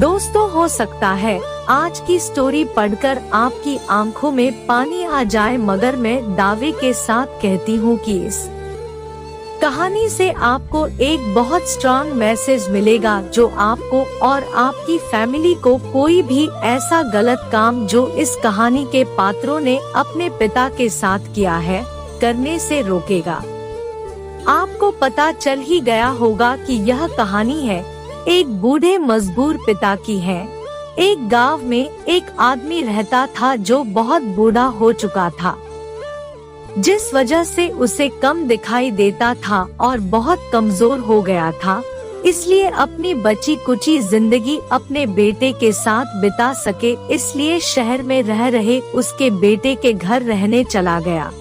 दोस्तों, हो सकता है आज की स्टोरी पढ़कर आपकी आंखों में पानी आ जाए, मगर मैं दावे के साथ कहती हूँ कि इस कहानी से आपको एक बहुत स्ट्रांग मैसेज मिलेगा जो आपको और आपकी फैमिली को कोई भी ऐसा गलत काम जो इस कहानी के पात्रों ने अपने पिता के साथ किया है करने से रोकेगा। आपको पता चल ही गया होगा कि यह कहानी है एक बूढ़े मजबूर पिता की है। एक गांव में एक आदमी रहता था जो बहुत बूढ़ा हो चुका था, जिस वजह से उसे कम दिखाई देता था और बहुत कमजोर हो गया था। इसलिए अपनी बची कुची जिंदगी अपने बेटे के साथ बिता सके, इसलिए शहर में रह रहे उसके बेटे के घर रहने चला गया।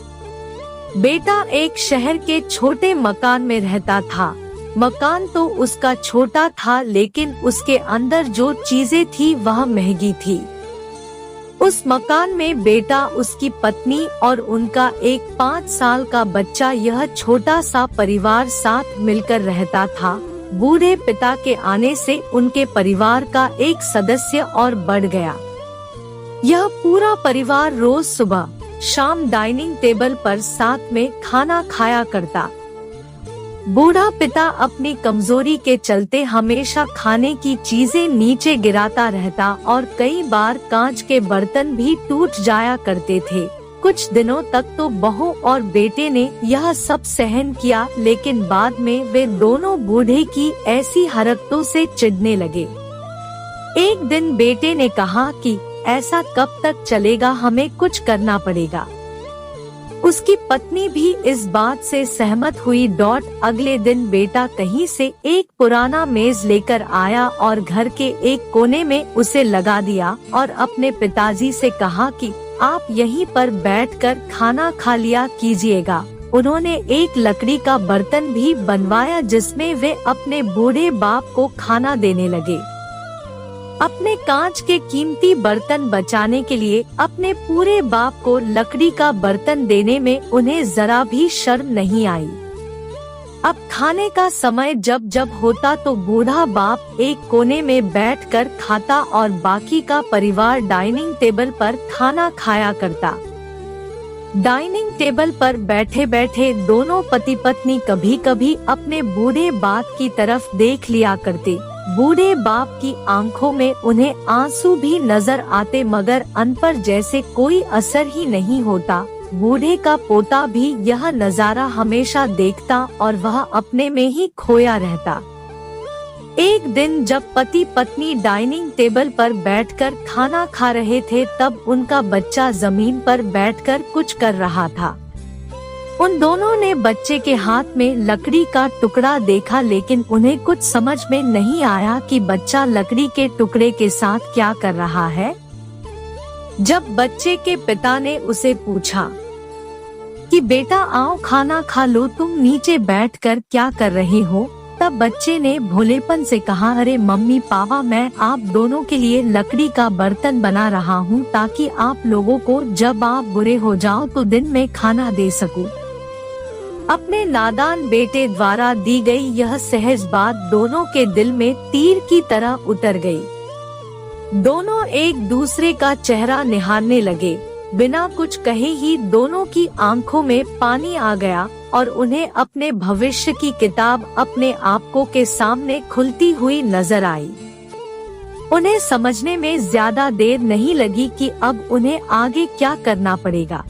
बेटा एक शहर के छोटे मकान में रहता था। मकान तो उसका छोटा था, लेकिन उसके अंदर जो चीजें थी वह महंगी थी। उस मकान में बेटा, उसकी पत्नी और उनका एक 5 साल का बच्चा, यह छोटा सा परिवार साथ मिलकर रहता था। बूढ़े पिता के आने से उनके परिवार का एक सदस्य और बढ़ गया। यह पूरा परिवार रोज सुबह शाम डाइनिंग टेबल पर साथ में खाना खाया करता। बूढ़ा पिता अपनी कमजोरी के चलते हमेशा खाने की चीजें नीचे गिराता रहता और कई बार कांच के बर्तन भी टूट जाया करते थे। कुछ दिनों तक तो बहू और बेटे ने यह सब सहन किया, लेकिन बाद में वे दोनों बूढ़े की ऐसी हरकतों से चिढ़ने लगे। एक दिन बेटे ने कहा कि ऐसा कब तक चलेगा, हमें कुछ करना पड़ेगा। उसकी पत्नी भी इस बात से सहमत हुई। अगले दिन बेटा कहीं से एक पुराना मेज लेकर आया और घर के एक कोने में उसे लगा दिया और अपने पिताजी से कहा कि आप यहीं पर बैठकर खाना खा लिया कीजिएगा। उन्होंने एक लकड़ी का बर्तन भी बनवाया जिसमें वे अपने बूढ़े बाप को खाना देने लगे। अपने कांच के कीमती बर्तन बचाने के लिए अपने पूरे बाप को लकड़ी का बर्तन देने में उन्हें जरा भी शर्म नहीं आई। अब खाने का समय जब जब होता तो बूढ़ा बाप एक कोने में बैठकर खाता और बाकी का परिवार डाइनिंग टेबल पर खाना खाया करता। डाइनिंग टेबल पर बैठे बैठे दोनों पति पत्नी कभी कभी अपने बूढ़े बाप की तरफ देख लिया करते। बूढ़े बाप की आंखों में उन्हें आंसू भी नजर आते, मगर उन पर जैसे कोई असर ही नहीं होता। बूढ़े का पोता भी यह नजारा हमेशा देखता और वह अपने में ही खोया रहता। एक दिन जब पति पत्नी डाइनिंग टेबल पर बैठकर खाना खा रहे थे, तब उनका बच्चा जमीन पर बैठकर कुछ कर रहा था। उन दोनों ने बच्चे के हाथ में लकड़ी का टुकड़ा देखा, लेकिन उन्हें कुछ समझ में नहीं आया कि बच्चा लकड़ी के टुकड़े के साथ क्या कर रहा है। जब बच्चे के पिता ने उसे पूछा कि बेटा आओ खाना खा लो, तुम नीचे बैठकर क्या कर रहे हो, तब बच्चे ने भोलेपन से कहा, अरे मम्मी पापा, मैं आप दोनों के लिए लकड़ी का बर्तन बना रहा हूँ ताकि आप लोगों को जब आप बुरे हो जाओ तो दिन में खाना दे सकूं। अपने नादान बेटे द्वारा दी गई यह सहज बात दोनों के दिल में तीर की तरह उतर गई। दोनों एक दूसरे का चेहरा निहारने लगे। बिना कुछ कहे ही दोनों की आंखों में पानी आ गया और उन्हें अपने भविष्य की किताब अपने आपको के सामने खुलती हुई नजर आई। उन्हें समझने में ज्यादा देर नहीं लगी कि अब उन्हें आगे क्या करना पड़ेगा।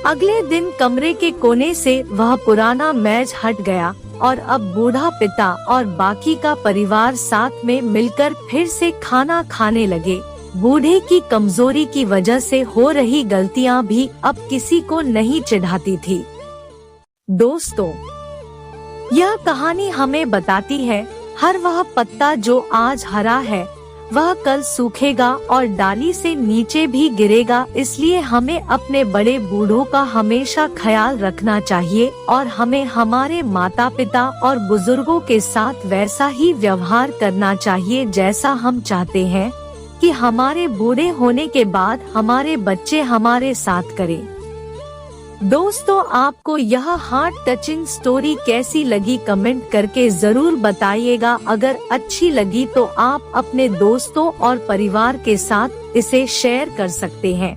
अगले दिन कमरे के कोने से वह पुराना मेज हट गया और अब बूढ़ा पिता और बाकी का परिवार साथ में मिलकर फिर से खाना खाने लगे। बूढ़े की कमजोरी की वजह से हो रही गलतियां भी अब किसी को नहीं चिढ़ाती थी। दोस्तों, यह कहानी हमें बताती है, हर वह पत्ता जो आज हरा है वह कल सूखेगा और डाली से नीचे भी गिरेगा। इसलिए हमें अपने बड़े बूढ़ों का हमेशा ख्याल रखना चाहिए और हमें हमारे माता पिता और बुजुर्गों के साथ वैसा ही व्यवहार करना चाहिए जैसा हम चाहते हैं कि हमारे बूढ़े होने के बाद हमारे बच्चे हमारे साथ करें। दोस्तों, आपको यह हार्ट टचिंग स्टोरी कैसी लगी कमेंट करके जरूर बताइएगा। अगर अच्छी लगी तो आप अपने दोस्तों और परिवार के साथ इसे शेयर कर सकते हैं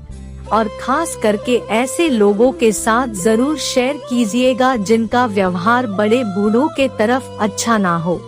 और खास करके ऐसे लोगों के साथ जरूर शेयर कीजिएगा जिनका व्यवहार बड़े बूढ़ों के तरफ अच्छा ना हो।